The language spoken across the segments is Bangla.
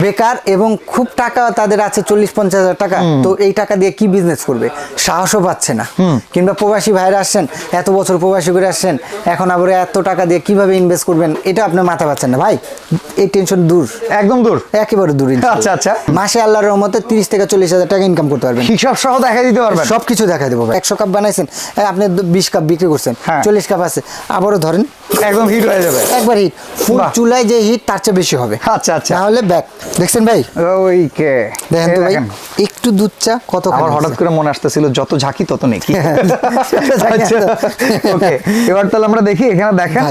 বেকার এবং খুব টাকা তাদের আছে 40-50 হাজার টাকা, তো এই টাকা দিয়ে কি বিজনেস করবে সাহসও পাচ্ছে না। কিংবা প্রবাসী ভাইরা আসছেন, এত বছর প্রবাসী করে আসছেন, এখন আবার এত টাকা দিয়ে কিভাবে ইনভেস্ট করবেন এটা আপনি মাথা পাচ্ছেন না ভাই। এই টেনশন দূর, একদম দূর, একেবারে দূর। আচ্ছা আচ্ছা, মাসে আল্লাহর রহমতে 30-40 হাজার টাকা ইনকাম করতে পারবেন। হিসাব সহ দেখা দিতে পারবেন, সবকিছু দেখা দেবো ভাই। 100 কাপ বানাইছেন, আপনি 20 কাপ বিক্রি করছেন, 40 কাপ আছে, আবারও ধরেন একদম হিট হয়ে যাবে, একবার হিট। ফুল চুলায় যে হিট তার চেয়ে বেশি হবে। আচ্ছা আচ্ছা, তাহলে ব্যাক দেখছেন ভাই, ওইকে দেখেন তো ভাই, একটু দুধ চা কত। আমার হঠাৎ করে মনে আসতেছিল যত ঝাঁকি তত নেকি। ওকে, এবার তাহলে আমরা দেখি, এখানে দেখেন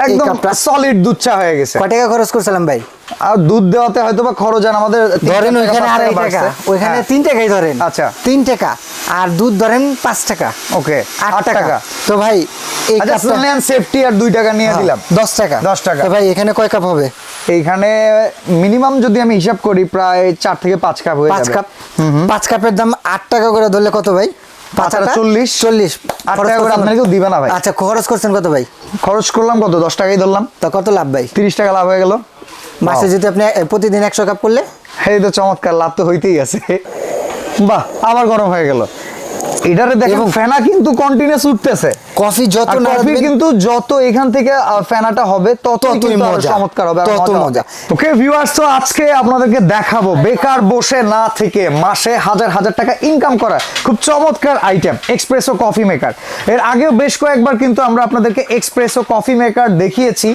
একদম সলিড দুধ চা হয়ে গেছে। কত টাকা খরচ করছিলাম ভাই? আর দুধ দেওয়াতে হয়তো বা খরচ আমাদের ধরেন ওইখানে 2.5 টাকা, ওইখানে 3 টাকাই ধরেন। আচ্ছা, 3 টাকা, আর দুধ ধরেন 5 টাকা। ওকে, 8 টাকা। তো ভাই এই কাপটা নেন সেফটি আর 2 টাকা নিয়ে দিলাম, 10 টাকা। 10 টাকা। তো ভাই এখানে কয় কাপ হবে? এইখানে মিনিমাম যদি আমি হিসাব করি প্রায় 4 থেকে 5 কাপ হয়ে যাবে। 5 কাপ, 5 কাপের দাম 8 টাকা করে ধরলে কত ভাই? 40 8 টাকা করে আপনাকেও দিবে না ভাই। আচ্ছা, খরচ করছেন কত ভাই? খরচ করলাম কত? 10 টাকাই ধরলাম। তো কত লাভ ভাই? 30 টাকা লাভ হয়ে গেল। মাসে যদি আপনি প্রতিদিন 100 কাপ করলে, এই তো চমৎকার, লাভ তো হইতেই আছে। বাহ, আবার গরম হয়ে গেল। এটারে দেখেন ফেনা কিন্তু কন্টিনিউয়াস উঠতেছে। কফি যত কফি কিন্তু যত এখান থেকে ফেনাটা হবে ততই কিন্তু চমৎকার হবে, তত মজা। ওকে ভিউয়ার্স, তো আজকে আপনাদেরকে দেখাবো বেকার বসে না থেকে মাসে হাজার হাজার টাকা ইনকাম করা খুব চমৎকার আইটেম, এক্সপ্রেসো কফি মেকার। এর আগেও বেশ কয়েকবার কিন্তু আমরা আপনাদেরকে এক্সপ্রেসো কফি মেকার দেখিয়েছি।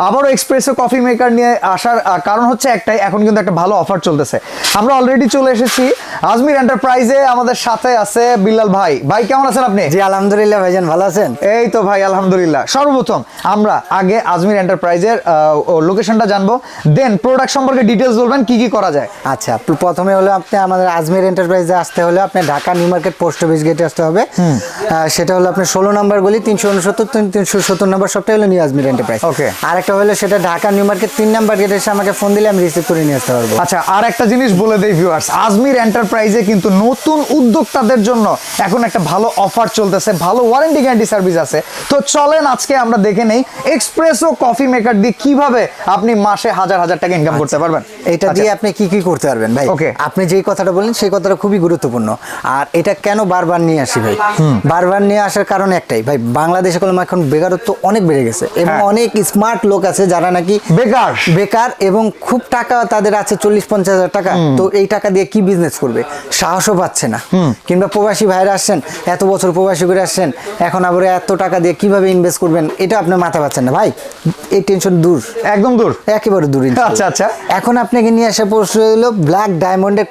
আবারও এক্সপ্রেসো কফি মেকার নিয়ে আসার কারণ হচ্ছে একটাই, এখন কিন্তু একটা ভালো অফার চলতেছে। আমরা অলরেডি চলে এসেছি আজমির এন্টারপ্রাইজে, আমাদের সাথে আছে বিল্লাল ভাই। ভাই কেমন আছেন আপনি? জি আলহামদুলিল্লাহ ভাইজান, ভালো আছেন? এই তো ভাই আলহামদুলিল্লাহ। সর্বপ্রথম আমরা আগে আজমির এন্টারপ্রাইজের লোকেশনটা জানবো, দেন প্রোডাক্ট সম্পর্কে ডিটেইলস বলবেন কি কি করা যায়। আচ্ছা, প্রথমে হলো আপনি আমাদের আজমির এন্টারপ্রাইজে আসতে হলে আপনি Dhaka New Market post office গেটে আসতে হবে। সেটা হলো আপনি 16 নম্বর গলি 369-370 নম্বর সবটাই হলো নিউ আজমির এন্টারপ্রাইজ। ওকে, আরেকটা হলো সেটা ঢাকা নিউ মার্কেট 3 নম্বর গেটে এসে আমাকে ফোন দিলে আমি রিসিভ করে নিয়ে আসতে পারবো। আচ্ছা, আর একটা জিনিস বলে দেই ভিউয়ার্স, আজমির এন্টারপ্রাইজে কিন্তু নতুন উদ্যোক্তাদের জন্য এখন একটা ভালো অফার চলতেছে, ভালো ওয়ারেন্টি গ্যারান্টি সার্ভিস আছে। তো চলেন আজকে আমরা দেখে নেই এক্সপ্রেসো কফি মেকার দিয়ে কিভাবে আপনি মাসে হাজার হাজার টাকা ইনকাম করতে পারবেন। এটা দিয়ে আপনি কি কি করতে পারবেন ভাই? ওকে, আপনি যেই কথাটা বলেন সেই কথাটা খুবই গুরুত্বপূর্ণ। আর এটা কেন বারবার নিয়ে আসি ভাই? বারবার নিয়ে আসার কারণ একটাই ভাই, বাংলাদেশে এখন বেকারত্ব অনেক বেড়ে গেছে এবং অনেক স্মার্ট লোক আছে যারা নাকি বেকার এবং খুব টাকা তাদের আছে 40-50 হাজার টাকা, তো এই টাকা দিয়ে কি বিজনেস করবে সাহসও পাচ্ছে না। কিংবা প্রবাসী ভাইরা আসছেন, এত বছর প্রবাসী করে আসছেন, এখন আবার এত টাকা দিয়ে কিভাবে ইনভেস্ট করবেন এটা আপনি মাথা পাচ্ছেন না ভাই। এই টেনশন দূর, একদম দূর, একেবারে দূর। আচ্ছা আচ্ছা, এখন আপনাকে নিয়ে আসা পড়ছে হলো ব্ল্যাক ডায়মন্ডের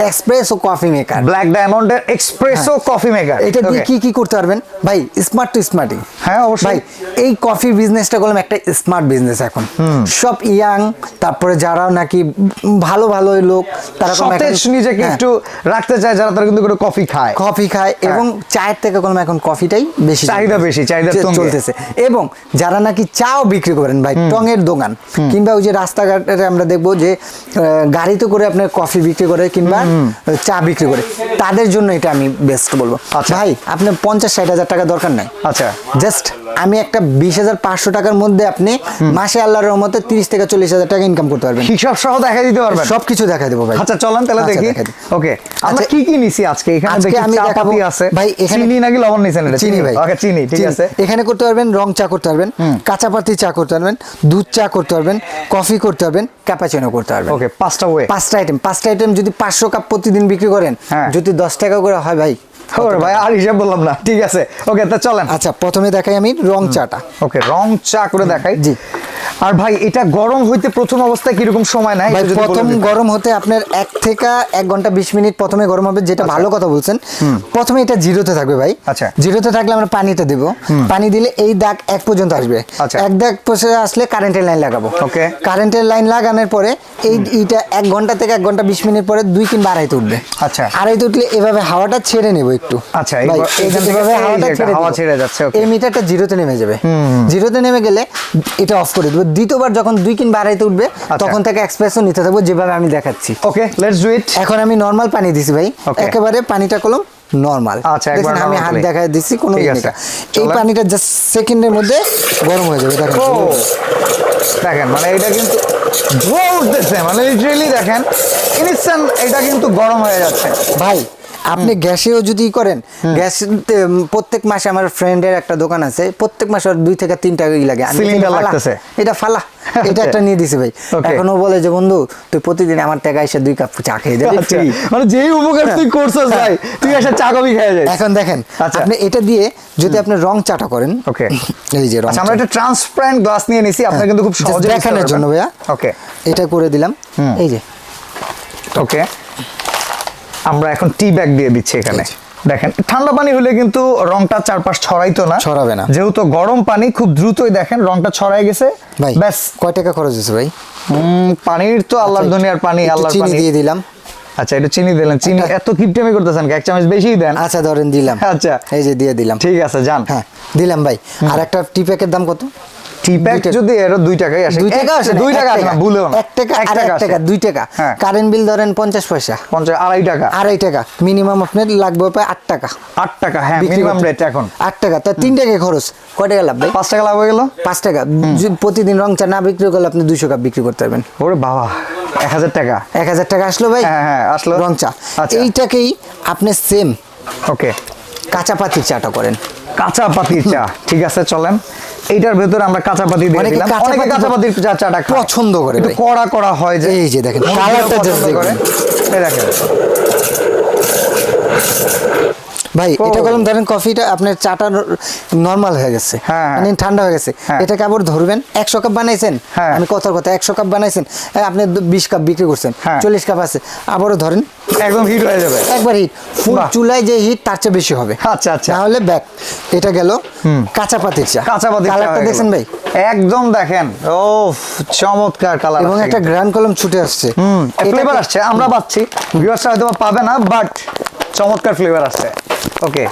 এক্সপ্রেসো কফি মেকার। ব্ল্যাক ডায়মন্ডের এক্সপ্রেসো কফি মেকার, এটা দিয়ে কি কি করতে পারবেন ভাই? Smart to smarting. হ্যাঁ অবশ্যই ভাই, এই কফি বিজনেসটা করলাম একটা স্মার্ট বিজনেস। এখন সব ইয়াং, তারপরে যারা নাকি ভালো ভালো লোক, তারা নিজেকে একটু রাখতে চায়, যারা তারা কিন্তু কফি খায় এবং চায়ের থেকে করলাম এখন কফিটাই বেশি চাহিদা চলতেছে। এবং যারা নাকি চাও বিক্রি করেন ভাই, টঙের দোকান কিংবা ওই যে রাস্তাঘাটে আমরা দেখবো যে গাড়িতে করে আপনার কফি বিক্রি করে কিংবা চা বিক্রি করে, তাদের জন্য এটা আমি বেস্ট বলবো। ভাই আপনার 50-60 হাজার টাকা দরকার নাই। আচ্ছা, জাস্ট আমি একটা 20,500 টাকার মধ্যে আপনি মাসে আল্লাহর রহমতে 30-40 হাজার টাকা ইনকাম করতে পারবেন। হিসাব সহ দেখা দিতে পারবেন, সবকিছু দেখা দেবো ভাই। আচ্ছা চলেন তাহলে দেখি। ওকে, আমরা কি কি নিছি আজকে? এখানে দেখি চা পাতি আছে ভাই, এখানে চিনি নাকি লবণ নিছেন? এটা চিনি ভাই। ওকে, চিনি, ঠিক আছে। এখানে করতে পারবেন রং চা করতে পারবেন, কাঁচা পাতি চা করতে পারবেন, দুধ চা করতে পারবেন, কফি করতে পারবেন, ক্যাপাচিনো করতে পারবেন। ওকে, 5টা আইটেম যদি 500 কাপ প্রতিদিন বিক্রি করেন, যদি 10 টাকা করে হয় ভাই, ভাই আর হিসাব বললাম না, ঠিক আছে। ওকে, তা চলেন। আচ্ছা, প্রথমে দেখাই আমি রং চাটা। ওকে, রং চা করে দেখাই। জি। আর ভাই এটা গরম হইতে প্রথম অবস্থায় কিরকম সময় নেয়? প্রথম গরম হতে আপনার 1 থেকে 1 ঘন্টা 20 মিনিট প্রথমে গরম হবে, যেটা ভালো কথা বলছেন। প্রথমে এটা জিরোতে থাকবে ভাই। আচ্ছা, জিরোতে থাকলে আমরা পানিটা দেব, পানি দিলে এই দাগ 1 পর্যন্ত আসবে। এক দাগ পর্যন্ত আসলে কারেন্টের লাইন লাগাবো। ওকে, কারেন্টের লাইন লাগানোর পরে এইটা 1 ঘন্টা থেকে 1 ঘন্টা 20 মিনিট পরে 2 কিংবা আড়াইতে উঠবে। আচ্ছা, আড়াইতে উঠলে এভাবে হাওয়াটা ছেড়ে নেব একটু। আচ্ছা, এইভাবে হাওয়া ছেড়ে যাচ্ছে। এই মিটারটা জিরোতে নেমে যাবে। জিরোতে নেমে গেলে এটা অফ করে দেবো। দ্বিতীয়বার যখন 2 কিংবা আড়াইতে উঠবে তখন থেকে এক্সপ্রেসো নিতে থাকবো, যেভাবে আমি দেখাচ্ছি। ওকে, লেটস ডু ইট। এখন আমি নরমাল পানি দিছি ভাই, একেবারে পানিটা কলম নরমাল। আচ্ছা, একবার আমি হাত normally। দেখায় দিছি কোনো ঠিক জিনিস আছে, এই চলেন। পানিটা জাস্ট সেকেন্ডের মধ্যে গরম হয়ে যাবে দেখেন। ও দেখেন মানে এটা কিন্তু ধোঁয়া উঠতেছে, মানে লিটারেলি দেখেন ইনস্ট্যান্ট এটা কিন্তু গরম হয়ে যাচ্ছে। ভাই আপনি গ্যাসেও যদি করেন, গ্যাস প্রত্যেক মাসে আমার ফ্রেন্ডের একটা দোকান আছে, প্রত্যেক মাসে ওর 2 থেকে 3 টাকা লাগে। আমি সিলিন্ডার ফালা, লাগতেছে। এটা ফালা, এটা একটা নিয়ে দিছি ভাই। Okay. এখনো বলে যে বন্ধু তুই প্রতিদিন আমার টাকা এসে 2 কাপ চা খেয়ে যাবি। আচ্ছা, মানে যেই উপকার তুই করছস ভাই, তুই এসে চা কফি খেয়ে যাস। এখন দেখেন আচ্ছা। আপনি এটা দিয়ে যদি আপনি রং চাটা করেন, ওকে, এই যে রং আচ্ছা আমরা একটা ট্রান্সপারেন্ট গ্লাস নিয়ে নিছি, আপনি কিন্তু খুব সহজে দেখানোর জন্য ভাইয়া ওকে এটা করে দিলাম। এই যে ওকে, আমরা এখন টি ব্যাগ দিয়ে দিচ্ছি এখানে। এই যে। দেখেন ঠান্ডা পানি হলে কিন্তু রংটা চারপাশ ছড়াইতো না, ছড়াবে না। যেহেতু গরম পানি খুব দ্রুতই দেখেন রংটা ছড়াই গেছে। ভাই ব্যাস কয় টাকা খরচ হয়েছে ভাই? পানির তো আল্লাহর দুনিয়ার পানি, একটু আল্লাহর চিনি পানি। দিয়ে দিলাম। আচ্ছা এটা চিনি দিলেন, চিনি এত কিপটেমি করতেছেন, এক চামচ বেশি দেন। আচ্ছা ধরেন দিলাম। আচ্ছা এই যে দিয়ে দিলাম। ঠিক আছে যান। হ্যাঁ দিলাম ভাই। আর একটা টি প্যাকের দাম কত? টি প্যাক 2 টাকা। যদি এর 2 টাকাই আসে, 2 টাকা আসে না, 2 টাকা আসে না, ভুলেও না। 1 টাকা আর 1 টাকা 2 টাকা। হ্যাঁ। কারেন্ট বিল ধরেন 50 পয়সা, 50 2.5 টাকা, 2.5 টাকা মিনিমাম আপনার লাগবে প্রায় 8 টাকা। 8 টাকা, হ্যাঁ বিক্রি মিনিমাম করতে। রেট এখন 8 টাকা, তা 3 টাকা খরচ, কয় টাকা লাভ ভাই? 5 টাকা লাভ হয়ে গেল। 5 টাকা। যদি প্রতিদিন রং চা না বিক্রি করলে আপনি 200 কাপ বিক্রি করতে পারবেন। ওরে বাবা, 1000 টাকা। 1000 টাকা আসলো ভাই। হ্যাঁ হ্যাঁ আসলো। রং চা। আচ্ছা। এইটাকেই আপনি সেম ওকে, কাঁচা পাতির চাটা করেন। কাঁচা পাতির চা, ঠিক আছে চলেন এইটার ভেতরে আমরা কাঁচা পাতি দিয়ে অনেকে দিলাম। কাঁচা অনেকে পাতি কাঁচা পাতির চাটা খায়, পছন্দ করে একটু ভাই। কড়া কড়া হয় যে, এই যে দেখেন মুরব্বিরা কালারটা পছন্দ জাস্ট করে। এই দেখেন ভাই এটা কলম ধরেন কফিটা আপনার চাটা নরমাল হয়ে গেছে, হ্যাঁ, মানে ঠান্ডা হয়ে গেছে। হ্যাঁ। এটাকে আবার ধরবেন 100 কাপ বানাইছেন, হ্যাঁ। আমি কথার কথা 100 কাপ বানাইছেন, আপনি 20 কাপ বিক্রি করছেন, হ্যাঁ। 40 কাপ আছে, আবারও ধরেন একদম হিট হয়ে যাবে। একবার হিট, ফুল বাহ। চুলায় যে হিট তার চেয়ে বেশি হবে। আচ্ছা আচ্ছা, তাহলে ব্যাক। এটা গেল কাঁচা পাতির চা। কাঁচা পাতির চা কালারটা হয়ে গেল। দেখছেন ভাই, একদম দেখেন ও চমৎকার কালার এবং একটা গ্র্যান্ড কলম ছুটে আসছে। ফ্লেভার আসছে, আমরা পাচ্ছি, ভিউয়ার্সরা হয়তো পাবে না, বাট চমৎকার ফ্লেভার আসছে। ওকে,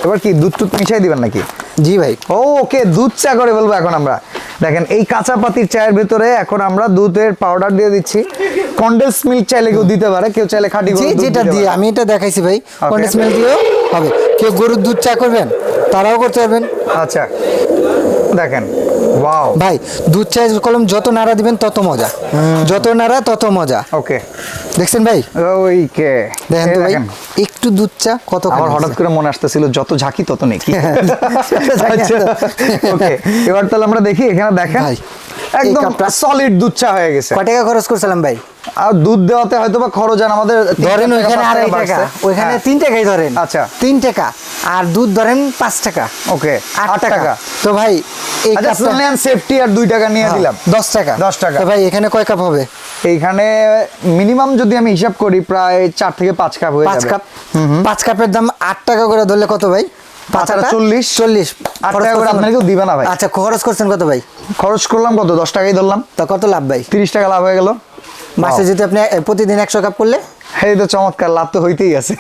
এবার কি দুধ টুধ মিশাই দিবেন নাকি? জি ভাই। ওকে, দুধ চা করে বলবো এখন আমরা। দেখেন এই কাঁচা পাতির চায়ের ভিতরে এখন আমরা দুধের পাউডার দিয়ে দিচ্ছি। কনডেন্স মিল্ক চাইলে কেউ দিতে পারে, কেউ চাইলে খাঁটি যে গরুর দুধ যেটা দিতে দিয়ে পারে। আমি এটা দেখাইছি ভাই, কন্ডেন্স মিল্ক দিয়েও হবে। কেউ গরুর দুধ চা করবেন তারাও করতে পারবেন। আচ্ছা দেখেন, ওয়াও ভাই দুধ চায়ের কলম যত নাড়া দিবেন তত মজা, যত নাড়া তত মজা। ওকে, দেখছেন ভাই, ওইকে দেখেন তো ভাই একটু দুধ চা কত আমার হঠাৎ করে মনে আসতেছিল যত ঝাঁকি তত নেই। আচ্ছা। ওকে, এবার তাহলে আমরা দেখি এখানে দেখেন ভাই, একদম এই কাপটা- সলিড দুধ চা হয়ে গেছে। কয় টাকা খরচ করছিলাম ভাই? আর দুধ দেওয়াতে হয়তো বা খরচ আর আমাদের ধরেন ওইখানে 2.5 টাকা, ওইখানে 3 টাকাই ধরেন। আচ্ছা। 3 টাকা আর দুধ ধরেন 5 টাকা। ওকে, 8 টাকা। তো ভাই এই আচ্ছা কাপটা শুনলেন সেফটি আর 2 টাকা নিয়ে দিলাম 10 টাকা। 10 টাকা। তো ভাই এখানে কয় কাপ হবে? এইখানে মিনিমাম যদি আমি হিসাব করি প্রায় 4 থেকে 5 কাপ হয়ে 5 যাবে। কাপ। 5 কাপের দাম 8 টাকা করে ধরলে কত ভাই? 5 আর 40 40 8 টাকা করে আপনাকে কেউ দিবে না ভাই। আচ্ছা খরচ করছেন কত ভাই? খরচ করলাম কত? 10 টাকাই ধরলাম, তা কত লাভ ভাই? 30 টাকা লাভ হয়ে গেল। মাসে যদি আপনি প্রতিদিন 100 কাপ করলে এই তো চমৎকার, লাভ তো হইতেই আছে,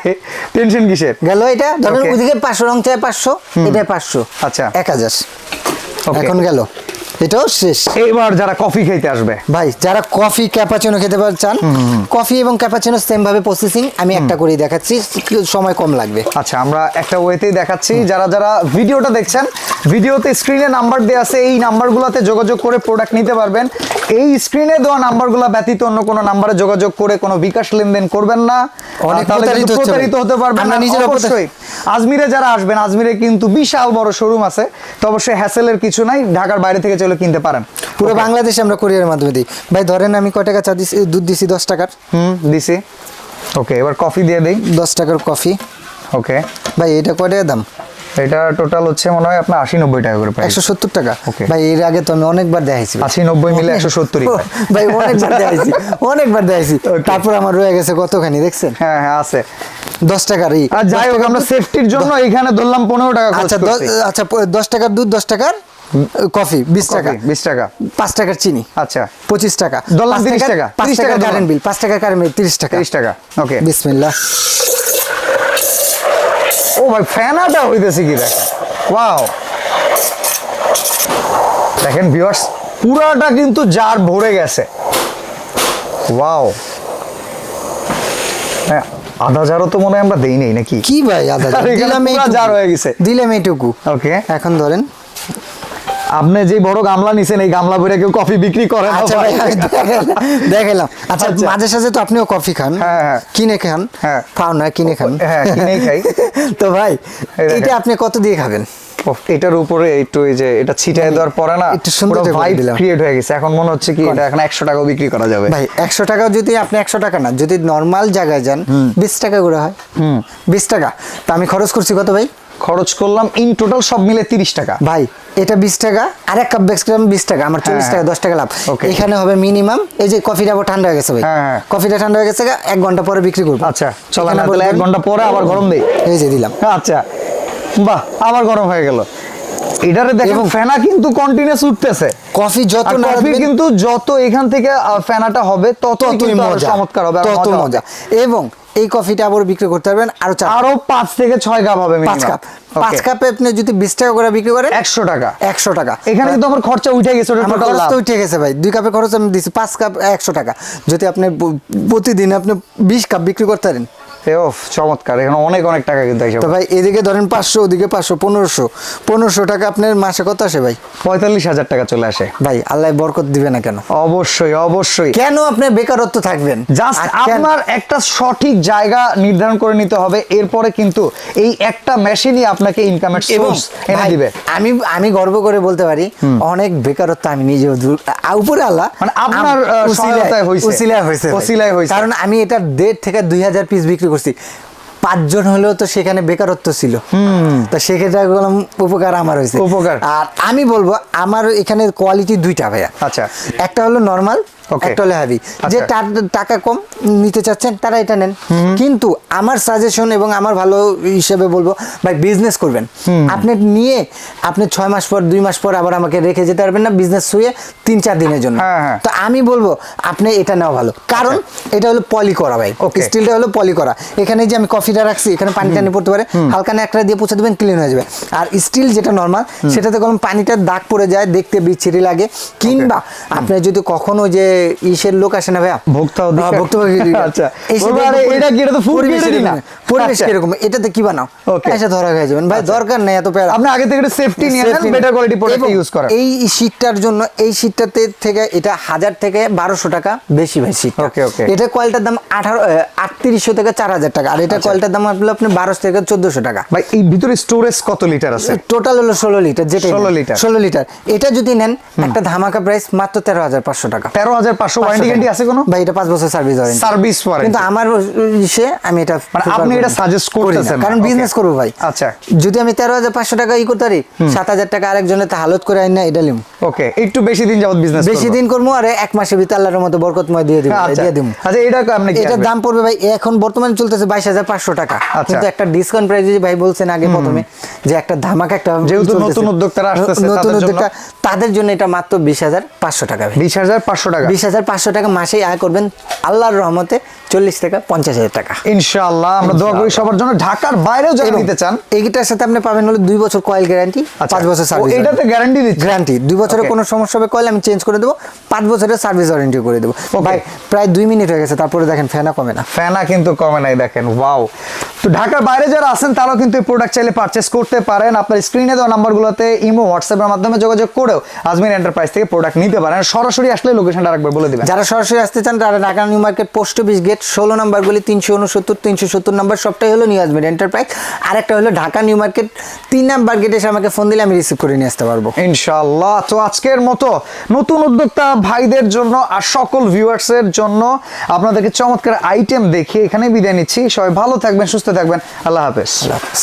টেনশন কিসের। গেল। এটা ধরেন Okay. ওইদিকে 500 রং চায় 500, এটা 500, আচ্ছা। 1000। Okay. এখন গেল, এটাও শেষ। এইবার যারা কফি খেতে আসবে, ভাই যারা কফি ক্যাপাচিনো খেতে চান, কফি এবং ক্যাপাচিনো সেম ভাবে প্রসেসিং, আমি একটা করেই দেখাচ্ছি, সময় কম লাগবে। আচ্ছা আমরা একটা ওয়েতেই দেখাচ্ছি। যারা যারা ভিডিওটা দেখছেন, ভিডিওতে স্ক্রিনে নাম্বার দেওয়া আছে, এই নাম্বারগুলোতে যোগাযোগ করে প্রোডাক্ট নিতে পারবেন। এই স্ক্রিনে দেওয়া নাম্বারগুলো ব্যতীত অন্য কোনো নাম্বারে যোগাযোগ করে কোনো বিকাশ লেনদেন করবেন না, অনেক তাহলে কিন্তু প্রতারিত হচ্ছে প্রতারিত ভাই। হতে পারবেন আমরা না। নিজেরা অবশ্যই আজমিরে যারা আসবেন, আজমিরে কিন্তু বিশাল বড় শোরুম আছে, তো অবশ্যই হ্যাসেলের কিছু নাই, ঢাকার বাইরে থেকে চলে কিনতে পারেন। পুরো বাংলাদেশে আমরা কুরিয়ারের মাধ্যমে দিই। ভাই ধরেন আমি কয় টাকা চা দিছি, দুধ দিছি 10 টাকার। দিছি। ওকে, এবার কফি দিয়ে দেই। 10 টাকার কফি। ওকে, ভাই এটা কয় টাকা দাম? এটা টোটাল হচ্ছে মনে হয় আপনার 80-90 টাকা করে প্রাইস। 170 টাকা। Okay. ভাই এর আগে তো আমি অনেকবার দেখাইছি। 80-90 মিলে 170 ভাই অনেকবার দেখাইছি, অনেকবার দেখাইছি। তারপর আমার রয়ে গেছে কতখানি দেখছেন? হ্যাঁ হ্যাঁ আছে। 10 টাকার। আর যাই হোক আমরা সেফটির জন্য এখানে ধরলাম 15 টাকা খরচ আচ্ছা করছি। আচ্ছা 10 টাকার দুধ, 10 টাকার কফি, 20 টাকা, 20 টাকা। 5 টাকার চিনি, আচ্ছা 25 টাকা, ধরলাম 30 টাকা। 5 টাকা ধরলাম। কারেন্ট বিল, 5 টাকা কারেন্ট বিল, 30 টাকা। 30 টাকা। ওকে, বিসমিল্লাহ। ও ভাই ফ্যানাটা হইতেছে কি দেখেন, ওয়াও দেখেন ভিউয়ার্স, পুরাটা কিন্তু জার ভরে গেছে। ওয়াও, হ্যাঁ আধা জারও তো মনে হয় আমরা দেই নাই নাকি? কি ভাই আধা জার দিলাম, এই জার হয়ে গেছে, দিলাম এইটুকু। ওকে, এখন ধরেন আপনি যে বড় গামলা নিছেন এই গামলা ভরে কেউ কফি বিক্রি করে না। আচ্ছা ভাই আমি দেখালাম। আচ্ছা আচ্ছা। মাঝে সাঝে তো আপনিও কফি খান, হ্যাঁ। কিনে খান, হ্যাঁ। পাও না কিনে খান। হ্যাঁ, কিনেই খাই। তো ভাই এই দেখেন। এটা আপনি কত দিয়ে খাবেন? এটার উপরে একটু এই যে এটা ছিটায় দেওয়ার পরে না একটু সুন্দর পুরো করে ভাইব দিলাম। ক্রিয়েট হয়ে গেছে। এখন মনে হচ্ছে কি এটা এখন 100 টাকাও বিক্রি করা যাবে। ভাই 100 টাকাও যদি আপনি 100 টাকা না, যদি নরমাল জায়গায় যান 20 টাকা করে হয়। 20 টাকা তো আমি খরচ করছি কত ভাই? খরচ করলাম ইন টোটাল সব মিলে 30 টাকা। ভাই এটা 20 টাকা, আর এক কাপ বেক্সগ্রাম 20 টাকা, আমার 40 টাকা, 10 টাকা লাভ। Okay. এখানে হবে মিনিমাম। এই যে কফিটা আবার ঠান্ডা হয়ে গেছে ভাই, হ্যাঁ। কফিটা ঠান্ডা হয়ে গেছে, 1 ঘন্টা পরে বিক্রি করবো। আচ্ছা চলেন, এখানে তাহলে 1 বলবেন- ঘন্টা পরে আবার গরম দেই। এই যে দিলাম। আচ্ছা, বাহ, আবার গরম হয়ে গেল। এটারে দেখেন এবং ফেনা কিন্তু কন্টিনিউয়াস উঠতেছে। কফি যত আর না কফি রাখবেন, কিন্তু যত এখান থেকে ফেনাটা হবে ততই ততই কিন্তু আরো মজা, চমৎকার হবে, তত মজা মজা। হবে। এবং এই কফিটা আবার বিক্রি করতে পারবেন আরো 5 থেকে 6 কাপ হবে 5 মিনিমাম। কাপ। 5 কাপে আপনি যদি 20 টাকা করে বিক্রি করেন 100 টাকা। 100 টাকা। এখানে কিন্তু আমার খরচা উঠে গেছে, ওটা আমার টোটাল খরচ লাভ। তো উঠে গেছে ভাই, 2 কাপের খরচ আমি দিছি, 5 কাপ 100 টাকা। যদি আপনি প্রতিদিন আপনি 20 কাপ বিক্রি করতে পারেন, ওফ চমৎকার, এখানে অনেক অনেক টাকা কিন্তু তো ভাই এদিকে ধরেন 500, ওদিকে 500, 1500 টাকা আপনার মাসে কত আসে ভাই? 45,000 টাকা চলে আসে। ভাই আল্লাহ বরকত দিবে না কেন? অবশ্যই অবশ্যই। কেন আপনি বেকারত্ব থাকবেন? জাস্ট আর কেন- আপনার একটা সঠিক জায়গা নির্ধারণ করে নিতে হবে, এরপরে কিন্তু এই একটা মেশিনই আপনাকে ইনকামের এবং সোর্স এনে ভাই, দিবে। আমি গর্ব করে বলতে পারি অনেক বেকারত্ব আমি নিজেও উপরে আল্লাহ মানে আপনার সহায়তায় হইছে। উসিলায় হয়েছে ভাই। উসিলায় হইছে। কারণ আমি এটা 1.5 থেকে 2000 পিস বিক্রি করছি, 5 জন হলেও তো সেখানে বেকারত্ব ছিল। তো সেক্ষেত্রে বললাম উপকার আমার হয়েছে। উপকার। আর আমি বলবো আমার এখানে কোয়ালিটি 2টা ভাইয়া। আচ্ছা। একটা হলো নরমাল, Okay. একটা হলো হেভি। যে আচ্ছা। টাকা কম নিতে চাচ্ছেন তারা এটা নেন, কিন্তু আমার সাজেশন এবং আমার ভালো হিসেবে বলবো ভাই বিজনেস করবেন। আপনি নিয়ে আপনি 6 মাস পর 2 মাস পর আবার আমাকে রেখে যেতে পারবেন না বিজনেস শুয়ে 3-4 দিনের জন্য। হ্যাঁ। তো আমি বলবো আপনি এটা নেওয়া ভালো, কারণ এটা হলো পলি করা ভাই। Okay. স্টিলটা হলো পলি করা। এখানে যে আমি কফিটা রাখছি, এখানে পানি টানি পড়তে পারে, হালকা একটা দিয়ে পুছে দেবেন, ক্লিন হয়ে যাবে। আর স্টিল যেটা নরমাল, সেটাতে কোনো পানিটার দাগ পড়ে যায়, দেখতে বিচ্ছিরি লাগে। কিংবা আপনি যদি কখনো যে ইসের লোক আসে না ভাইয়া, ভোক্তা ভোক্তা আচ্ছা, এসে বলবো, দেখবো আরে এটা কি, এটা তো ফুড পরিবেশ গ্রেডেরই না। পরিবেশ আচ্ছা। কিরকম, এটাতে কি বানাও, Okay. এসে ধরা হয়ে যাবেন ভাই। দরকার নেই এত প্যারা। আপনি আগে থেকে একটু সেফটি নিয়ে নেন, Safety বেটার কোয়ালিটি প্রোডাক্ট এবং ইউজ করেন। এই শীটটার জন্য, এই শীটটাতে থেকে এটা 1000 থেকে 1200 টাকা বেশি ভাই শীট। Okay, okay. এটা কয়েলটার দাম 3800 থেকে 4000 টাকা, আর এটা কয়েলটার দাম হলো আপনার 1200 থেকে 1400 টাকা। ভাই এই ভিতরে স্টোরেজ কত লিটার আছে? টোটাল হলো 16 লিটার, যেটা 16 লিটার। 16 লিটার। এটা যদি নেন একটা ধামাকা প্রাইস মাত্র 13,500 টাকা। 13,500 ওয়ারেন্টি গ্যারান্টি আছে কোনো? ভাই এটা 5 বছর সার্ভিস ওয়ারেন্টি। Service warranty. কিন্তু আমার আমি এটা মানে prefer আপনি করি এটা না। সাজেস্ট করি না, করতেছেন না। কারণ Okay. বিজনেস করবো ভাই। আচ্ছা। যদি আমি 13,500 টাকা করতে পারি, 7,000 টাকা আরেকজনের তা হালত করে আইন না, এটা লিম ওকে, একটু বেশি দিন যাবত বিজনেস বেশি দিন করবো, আর 1 মাসের ভিতরে আল্লাহর মতো বরকতময় দিয়ে দিব, আচ্ছা দিয়ে দিব। আচ্ছা, এটা আপনি কি এটার আসবে? দাম পড়বে ভাই এখন বর্তমানে চলতেছে 22,500 টাকা। আচ্ছা। কিন্তু একটা ডিসকাউন্ট প্রাইস ভাই বলছেন আগে প্রথমে যে একটা ধামাকা একটা যেহেতু চলতেছে। নতুন উদ্যোক্তারা আসতেছে, নতুন তাদের জন্য? উদ্যোক্তা তাদের জন্য এটা মাত্র 20,500 টাকা ভাই। 20,500 টাকা। 20,500 টাকা মাসেই আয় করবেন আল্লাহর রহমতে 40 থেকে 50,000 টাকা। ইনশাআল্লাহ আমরা দোয়া করি সবার জন্য। ঢাকার বাইরেও যারা এবং নিতে চান, এইটার সাথে আপনি পাবেন হলো 2 বছর কয়েল গ্যারান্টি, আচ্ছা। 5 বছর ও, সার্ভিস। এটাতে গ্যারান্টি দিচ্ছে? গ্যারান্টি 2 বছরের Okay. কোনো সমস্যা হবে কয়েল আমি চেঞ্জ করে দেবো, 5 বছরের সার্ভিস ওয়ারেন্টি করে দেবো। Okay. ভাই প্রায় 2 মিনিট হয়ে গেছে, তারপরে দেখেন ফ্যানও কমে না। ফ্যানা কিন্তু কমে নাই, দেখেন ওয়াও। তো ঢাকার বাইরে যারা আছেন তারাও কিন্তু এই প্রোডাক্ট চাইলে পারচেস করতে পারেন। আপনার স্ক্রিনে দেওয়া নাম্বারগুলোতে ইমো, হোয়াটসঅ্যাপের মাধ্যমে যোগাযোগ করেও আজমির এন্টারপ্রাইজ থেকে প্রোডাক্ট নিতে পারেন। সরাসরি আসলে লোকেশনটা আরেকবার বলে দিবেন। যারা সরাসরি আসতে চান তারা Dhaka New Market post office gate 16 number গলি 369-370 নাম্বার সবটাই হলো নিউ আজমির এন্টারপ্রাইজ। আর একটা হলো ঢাকা নিউ মার্কেট 3 নাম্বার গেটে এসে আমাকে ফোন দিলে আমি রিসিভ করে নিয়ে আসতে পারবো ইনশাআল্লাহ। তো আজকের মতো নতুন উদ্যোক্তা ভাইদের জন্য আর সকল ভিউয়ার্সের জন্য আপনাদেরকে চমৎকার আইটেম দেখিয়ে এখানে বিদায় নিচ্ছি। সবাই ভালো থাকবেন, সুস্থ থাকবেন। আল্লাহ হাফেজ। আল্লাহ হাফেজ।